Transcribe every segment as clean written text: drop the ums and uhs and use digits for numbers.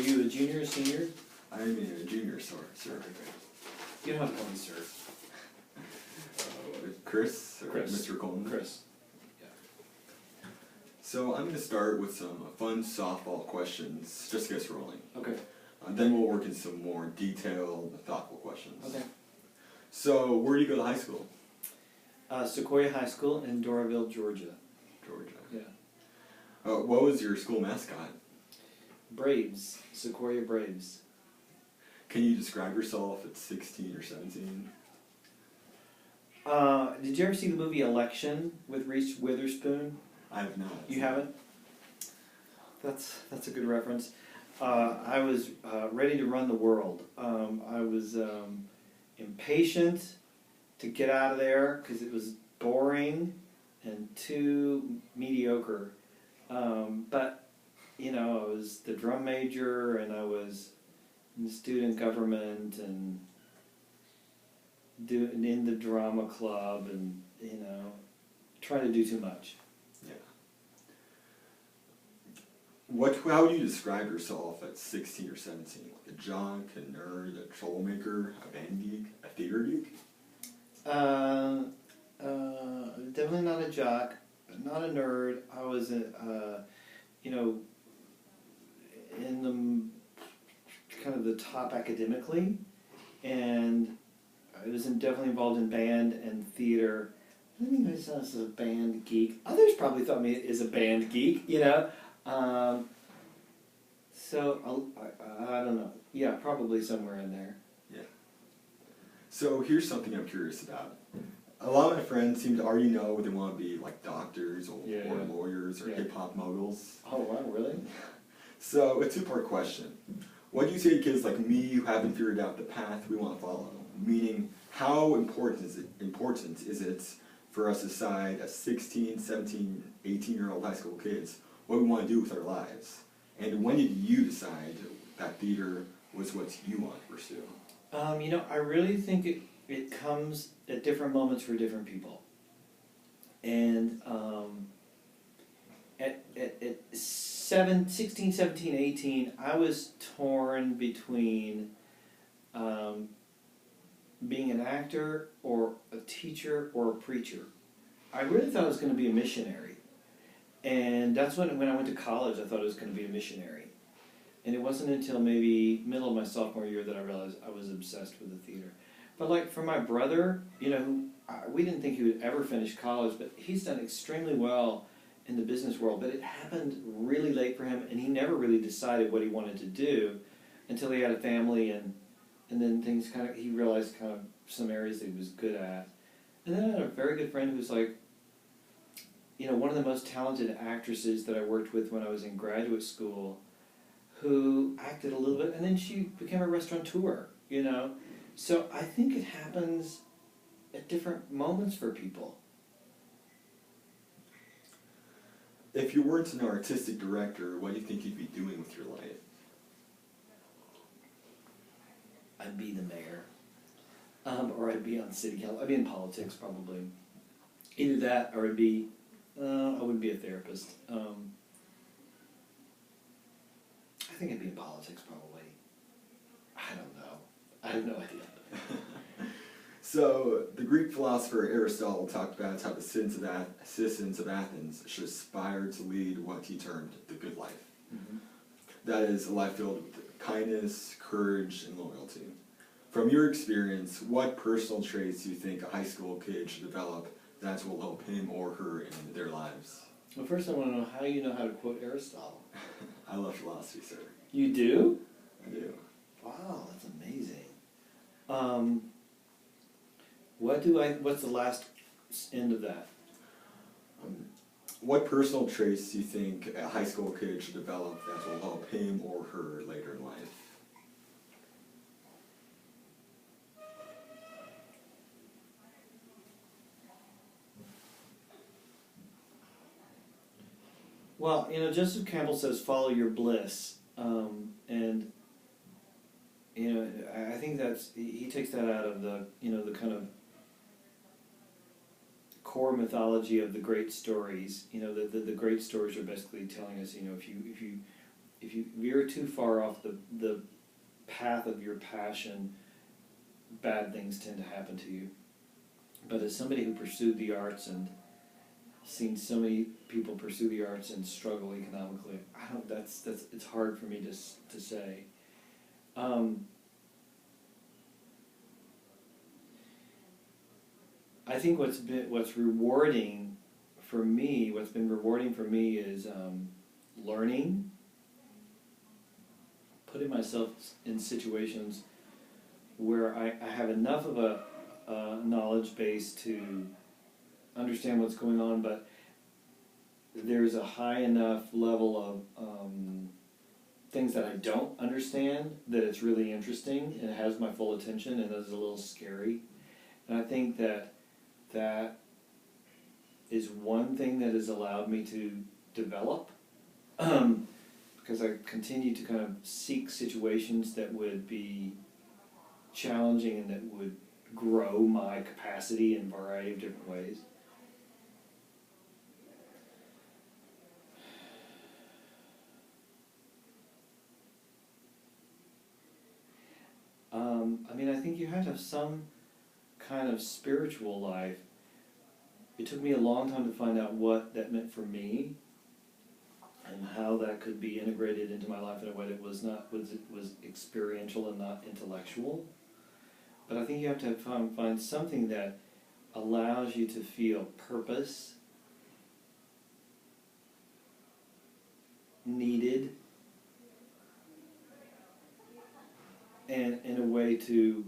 you a junior or senior? I'm a junior, sir. You don't have to call me sir. Chris? Or Chris. Mr. Coleman? Chris. Yeah. So I'm going to start with some fun softball questions, just to get us rolling. Okay. Then we'll work in some more detailed, thoughtful questions. Okay. So, where do you go to high school? Sequoia High School in Doraville, Georgia. Georgia. Yeah. What was your school mascot? Braves. Sequoia Braves. Can you describe yourself at 16 or 17? Did you ever see the movie Election with Reese Witherspoon? I have not. You haven't? That's a good reference. I was ready to run the world. I was impatient to get out of there because it was boring and too mediocre. But, you know, I was the drum major and I was in student government and in the drama club and, you know, trying to do too much. Yeah. How would you describe yourself at 16 or 17? Like a jock, a nerd, a troublemaker, a band geek, a theater geek? Definitely not a jock, not a nerd. I was, you know, in the kind of the top academically, and I was definitely involved in band and theater. I think myself as a band geek. Others probably thought me as a band geek, you know. So I don't know. Yeah, probably somewhere in there. Yeah. So here's something I'm curious about. A lot of my friends seem to already know they want to be like doctors or lawyers or hip-hop moguls. Oh, wow, really? So a two-part question. What do you say to kids like me who haven't figured out the path we want to follow? Meaning, how important is it for us to decide as 16, 17, 18-year-old high school kids what we want to do with our lives? And when did you decide that theater was what you want to pursue? You know, I really think it comes at different moments for different people. And at 16, 17, 18, I was torn between being an actor or a teacher or a preacher. I really thought I was going to be a missionary. And that's when I went to college, I thought I was going to be a missionary. And it wasn't until maybe middle of my sophomore year that I realized I was obsessed with the theater. But like for my brother, you know, we didn't think he would ever finish college, but he's done extremely well in the business world. But it happened really late for him, and he never really decided what he wanted to do until he had a family, and then things he realized kind of some areas that he was good at. And then I had a very good friend who was like, you know, one of the most talented actresses that I worked with when I was in graduate school, who acted a little bit, and then she became a restaurateur, you know. So I think it happens at different moments for people. If you weren't an artistic director, what do you think you'd be doing with your life? I'd be the mayor. Or I'd be on city council. I'd be in politics, probably. Either that, or I'd be... I wouldn't be a therapist. I think I'd be in politics, probably. I don't know. I have no idea. So, the Greek philosopher Aristotle talked about how the citizens of Athens should aspire to lead what he termed the good life. Mm-hmm. That is, a life filled with kindness, courage, and loyalty. From your experience, what personal traits do you think a high school kid should develop that will help him or her in their lives? Well, first I want to know how you know how to quote Aristotle. I love philosophy, sir. You do? I do. Wow, that's amazing. What's the last end of that? What personal traits do you think a high school kid should develop that will help him or her later in life? Well, you know, Joseph Campbell says, follow your bliss. And, you know, I think he takes that out of the, you know, the kind of core mythology of the great stories. You know, the great stories are basically telling us, you know, if you veer too far off the path of your passion, bad things tend to happen to you. But as somebody who pursued the arts and seen so many people pursue the arts and struggle economically, it's hard for me to say. I think what's been rewarding for me is learning, putting myself in situations where I have enough of a knowledge base to understand what's going on, but there's a high enough level of things that I don't understand that it's really interesting and it has my full attention and is a little scary. And I think that is one thing that has allowed me to develop, because I continue to kind of seek situations that would be challenging and that would grow my capacity in a variety of different ways. I think you have to have some kind of spiritual life. It took me a long time to find out what that meant for me and how that could be integrated into my life in a way that was experiential and not intellectual. But I think you have to find something that allows you to feel purpose, needed, and in a way to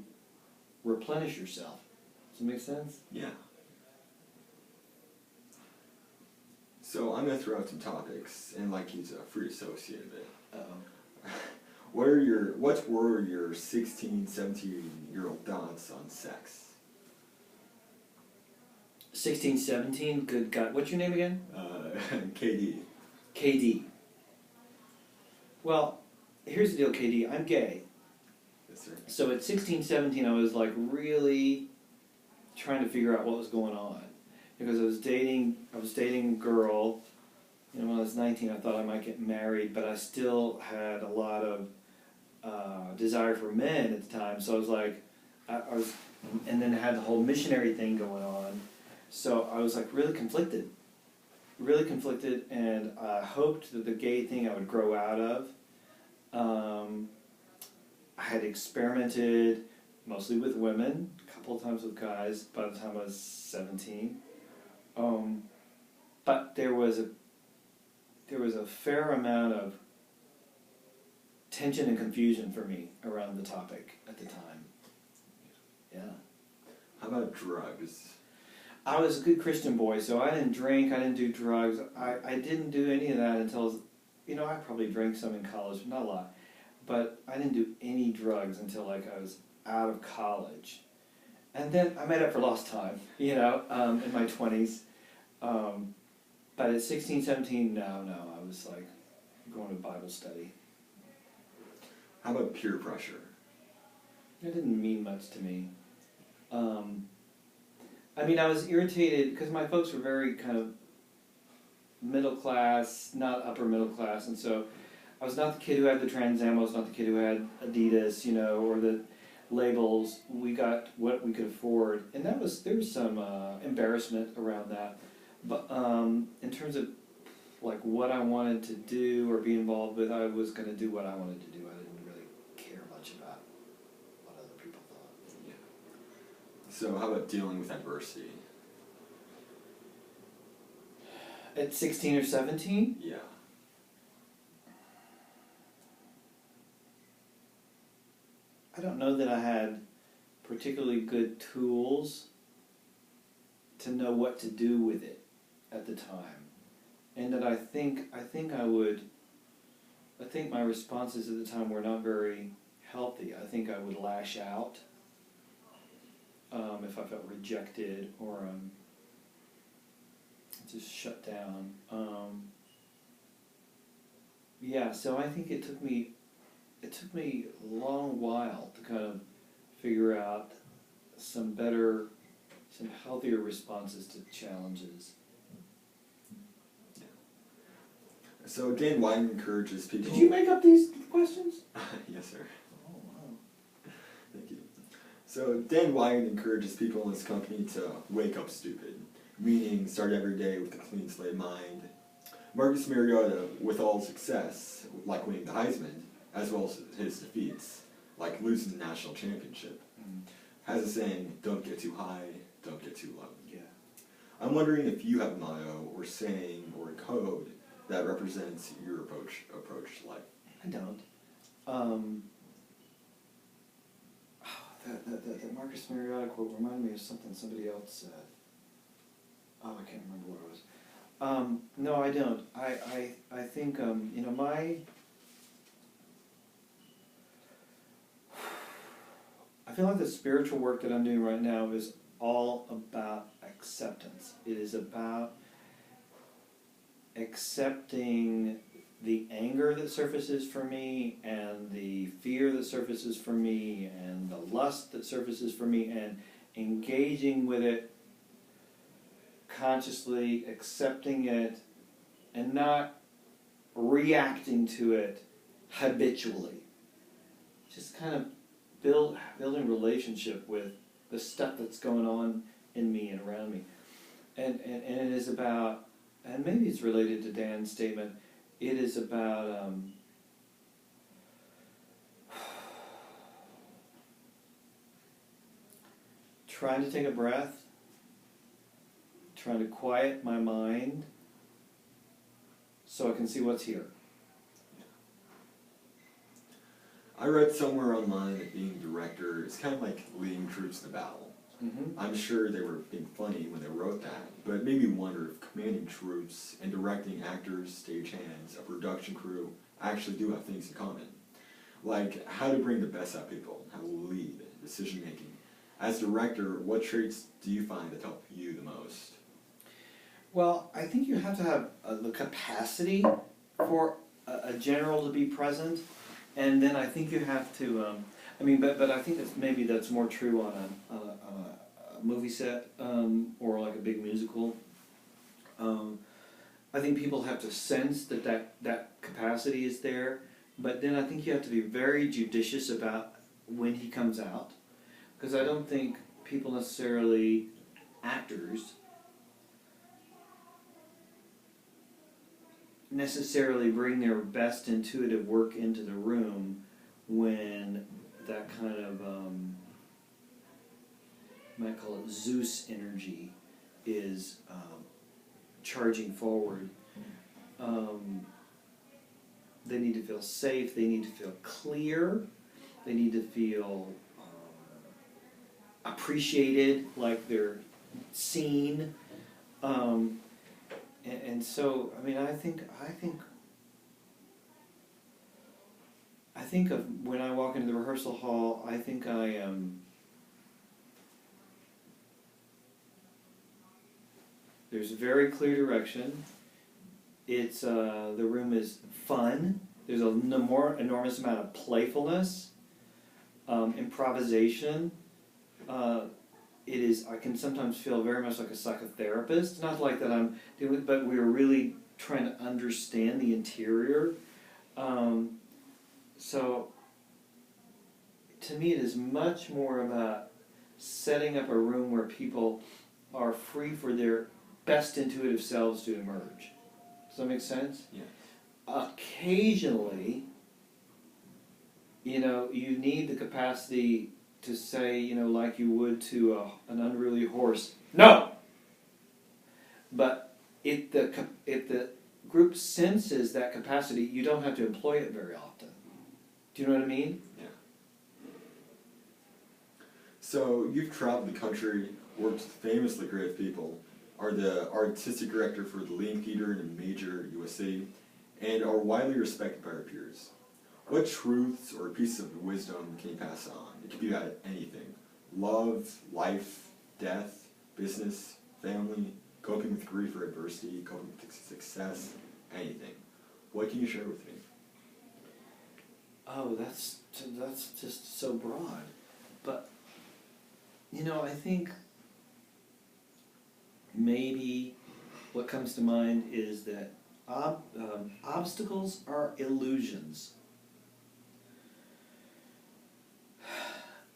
replenish yourself. Does that make sense? Yeah. So I'm going to throw out some topics, and like he's a free associate of it. Uh-oh. What were your 16, 17-year-old thoughts on sex? 16, 17, good God. What's your name again? KD. KD. Well, here's the deal, KD. I'm gay. Yes, sir. So at 16, 17, I was like really trying to figure out what was going on. Because I was dating a girl, when I was 19 I thought I might get married, but I still had a lot of desire for men at the time, so I was like, and then I had the whole missionary thing going on, so I was like really conflicted, and I hoped that the gay thing I would grow out of. I had experimented mostly with women, a couple of times with guys by the time I was 17. But there was a fair amount of tension and confusion for me around the topic at the time. Yeah. How about drugs? I was a good Christian boy, so I didn't drink, I didn't do drugs. I didn't do any of that until, I probably drank some in college, but not a lot. But I didn't do any drugs until like I was out of college. And then I made up for lost time, in my 20s. But at 16, 17, no, I was like going to Bible study. How about peer pressure? It didn't mean much to me. I was irritated because my folks were very kind of middle class, not upper middle class, and so I was not the kid who had the Trans Am, I was not the kid who had Adidas, or the labels. We got what we could afford, and there was some embarrassment around that. But in terms of like what I wanted to do or be involved with, I was going to do what I wanted to do. I didn't really care much about what other people thought. Yeah. So how about dealing with adversity? At 16 or 17? Yeah. I don't know that I had particularly good tools to know what to do with it at the time, and that I think my responses at the time were not very healthy. I think I would lash out if I felt rejected or just shut down. So I think it took me a long while to kind of figure out some healthier responses to challenges. So Dan Wine encourages people... Did you make up these questions? Yes, sir. Oh, wow. Thank you. So Dan Wine encourages people in his company to wake up stupid, meaning start every day with a clean slate mind. Marcus Mariota, with all success, like winning the Heisman, as well as his defeats, like losing the national championship, has a saying, don't get too high, don't get too low. Yeah. I'm wondering if you have a motto or saying or a code that represents your approach to life. I don't. That Marcus Mariota quote reminded me of something somebody else said. Oh, I can't remember what it was. No, I don't. I think, you know, I feel like the spiritual work that I'm doing right now is all about acceptance. It is about accepting the anger that surfaces for me and the fear that surfaces for me and the lust that surfaces for me and engaging with it consciously, accepting it and not reacting to it habitually. Just kind of building relationship with the stuff that's going on in me and around me. And it is about, and maybe it's related to Dan's statement, it is about trying to take a breath, trying to quiet my mind so I can see what's here. I read somewhere online that being a director is kind of like leading troops to battle. Mm-hmm. I'm sure they were being funny when they wrote that, but it made me wonder if commanding troops and directing actors, stagehands, a production crew actually do have things in common. Like how to bring the best out of people, how to lead, decision making. As director, what traits do you find that help you the most? Well, I think you have to have the capacity for a general to be present, and then I think you have to. But I think that's more true on a movie set or like a big musical. I think people have to sense that capacity is there, but then I think you have to be very judicious about when he comes out, because I don't think people necessarily, actors, necessarily bring their best intuitive work into the room when that kind of, you might call it Zeus energy, is charging forward. They need to feel safe, they need to feel clear, they need to feel appreciated, like they're seen. And so, I mean, I think of when I walk into the rehearsal hall, I think I am. There's very clear direction. It's the room is fun. There's a more enormous amount of playfulness, improvisation. It is. I can sometimes feel very much like a psychotherapist. Not like that I'm doing, but we're really trying to understand the interior. So, to me, it is much more about setting up a room where people are free for their best intuitive selves to emerge. Does that make sense? Yeah. Occasionally, you need the capacity to say, like you would to an unruly horse, no! But if the group senses that capacity, you don't have to employ it very often. Do you know what I mean? Yeah. So you've traveled the country, worked with famously creative people, are the artistic director for the Leading Theater in a major U.S. city, and are widely respected by your peers. What truths or pieces of wisdom can you pass on? It could be about anything. Love, life, death, business, family, coping with grief or adversity, coping with success, anything. What can you share with me? Oh, that's just so broad. But, I think maybe what comes to mind is that Obstacles are illusions.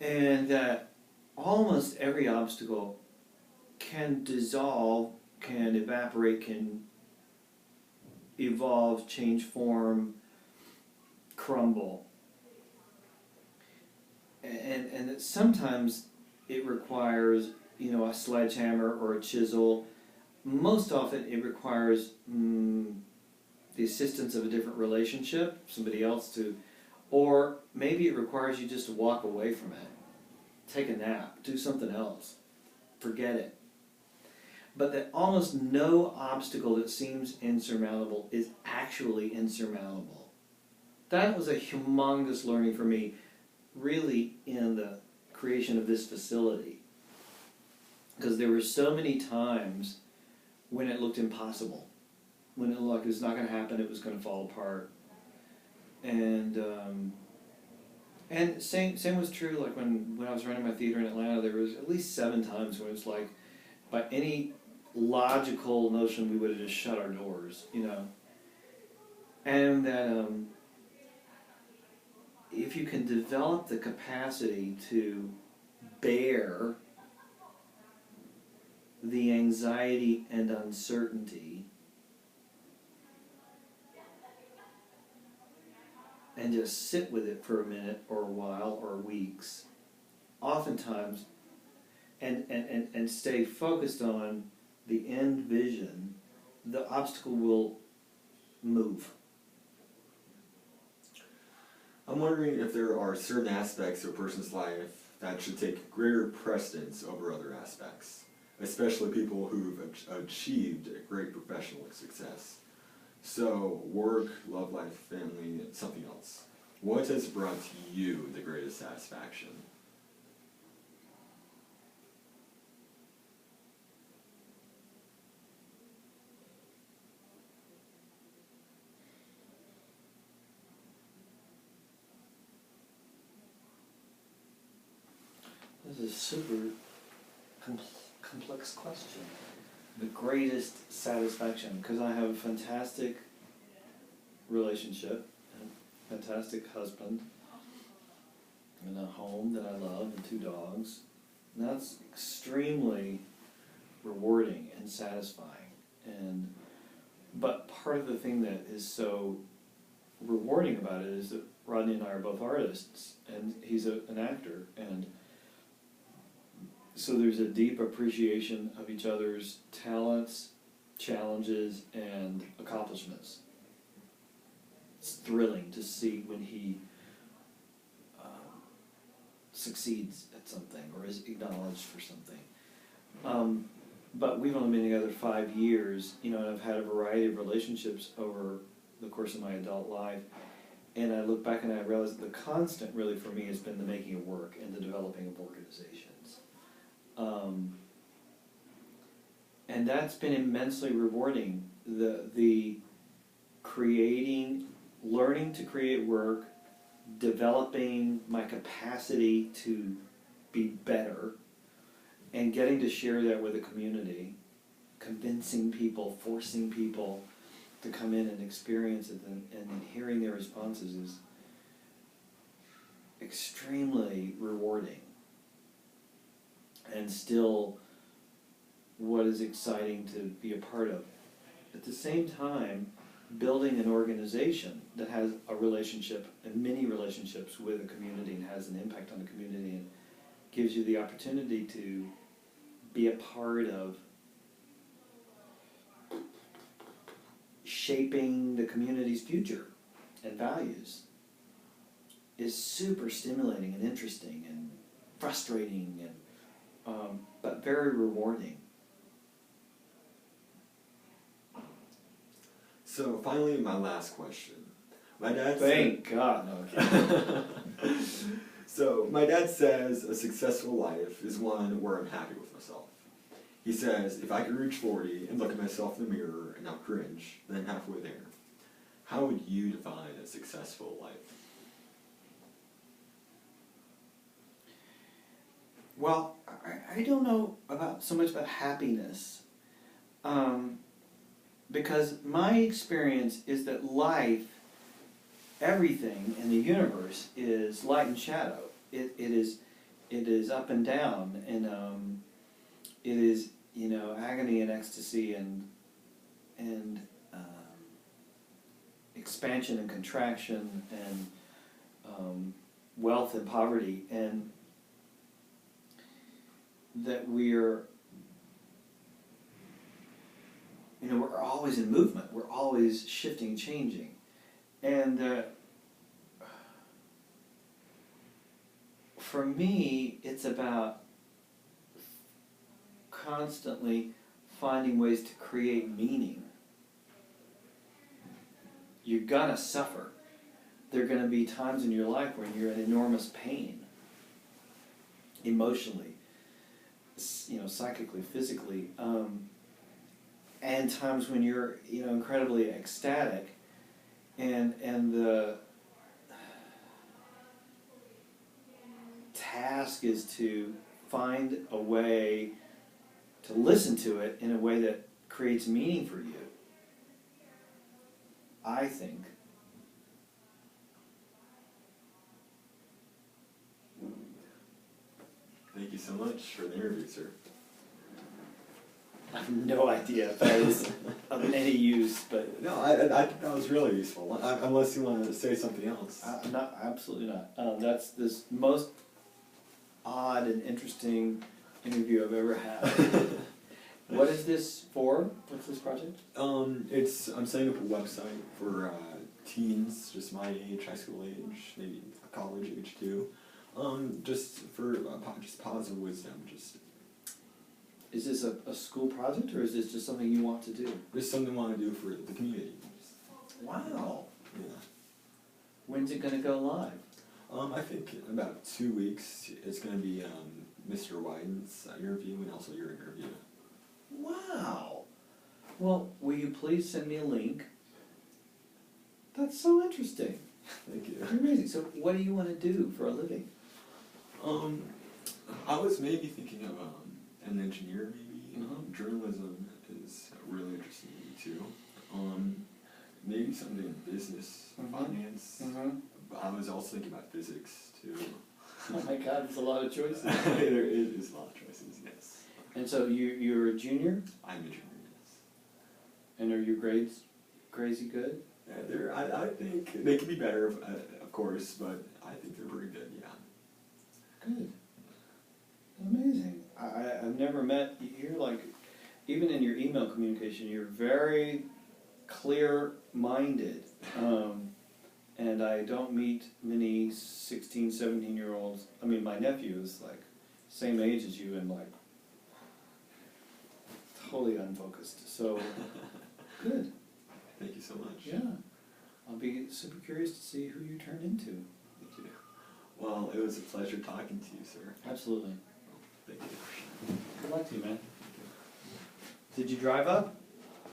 And that almost every obstacle can dissolve, can evaporate, can evolve, change form, crumble. And that sometimes it requires, a sledgehammer or a chisel. Most often it requires the assistance of a different relationship, somebody else to, or maybe it requires you just to walk away from it. Take a nap, do something else, forget it. But that almost no obstacle that seems insurmountable is actually insurmountable. That was a humongous learning for me, really, in the creation of this facility. Because there were so many times when it looked impossible. When it looked like it was not going to happen, it was going to fall apart. And same was true like when I was running my theater in Atlanta, there was at least 7 times when it was like, by any logical notion, we would have just shut our doors, And that if you can develop the capacity to bear the anxiety and uncertainty and just sit with it for a minute or a while or weeks, oftentimes, and stay focused on the end vision, the obstacle will move. I'm wondering if there are certain aspects of a person's life that should take greater precedence over other aspects, especially people who've achieved great professional success. So, work, love life, family, something else. What has brought to you the greatest satisfaction? This is a super complex question. The greatest satisfaction, because I have a fantastic relationship, a fantastic husband, and a home that I love, and 2 dogs. And that's extremely rewarding and satisfying. But part of the thing that is so rewarding about it is that Rodney and I are both artists, and he's an actor, and so there's a deep appreciation of each other's talents, challenges, and accomplishments. It's thrilling to see when he succeeds at something or is acknowledged for something. But we've only been together 5 years, and I've had a variety of relationships over the course of my adult life. And I look back and I realize that the constant really for me has been the making of work and the developing of organizations. And that's been immensely rewarding. The creating, learning to create work, developing my capacity to be better, and getting to share that with a community, convincing people, forcing people to come in and experience it, and hearing their responses is extremely rewarding. And still what is exciting to be a part of. At the same time, building an organization that has a relationship and many relationships with a community and has an impact on the community and gives you the opportunity to be a part of shaping the community's future and values is super stimulating and interesting and frustrating and but very rewarding. So finally, my last question. My dad Thank God. No, okay. So my dad says a successful life is one where I'm happy with myself. He says if I could reach 40 and look at myself in the mirror and not cringe, then I'm halfway there. How would you define a successful life? Well, I don't know so much about happiness. because my experience is that life, everything in the universe is light and shadow. It is up and down, and it is, you know, agony and ecstasy and expansion and contraction and wealth and poverty, and that we're, you know, we're always in movement. We're always shifting, changing, and for me, it's about constantly finding ways to create meaning. You're gonna suffer. There are gonna be times in your life when you're in enormous pain, emotionally, you know, psychically, physically, and times when you're, you know, incredibly ecstatic, and the task is to find a way to listen to it in a way that creates meaning for you. I think. Thank you so much for the interview, sir. I have no idea if that is of any use, but No, I think that was really useful. Unless you want to say something else. I'm not, absolutely not. That's this most odd and interesting interview I've ever had. What is this for? What's this project? I'm setting up a website for teens, just my age, high school age, maybe college age too. Just for just positive wisdom, just. Is this a school project, or is this just something you want to do? Just something I want to do for the community. Wow. Yeah. When's it going to go live? I think in about 2 weeks it's going to be Mr. Wyden's interview and also your interview. Wow. Well, will you please send me a link? That's so interesting. Thank you. Amazing. So what do you want to do for a living? I was maybe thinking of an engineer, maybe. Mhm. Journalism is really interesting to me too. Maybe something in business, Mhm. finance. Mm-hmm. I was also thinking about physics too. Oh my God, there's a lot of choices. There is a lot of choices, yes. And so you're a junior? I'm a junior, yes. And are your grades crazy good? I think they could be better, of course, but I think they're pretty good, yeah. Good. Amazing. I've never met, you're like, even in your email communication, you're very clear-minded. And I don't meet many 16, 17-year-olds. I mean, my nephew is like same age as you and like totally unfocused. So, good. Thank you so much. Yeah. I'll be super curious to see who you turn into. Thank you. Well, it was a pleasure talking to you, sir. Absolutely. Thank you. Good luck to you, man. Did you drive up?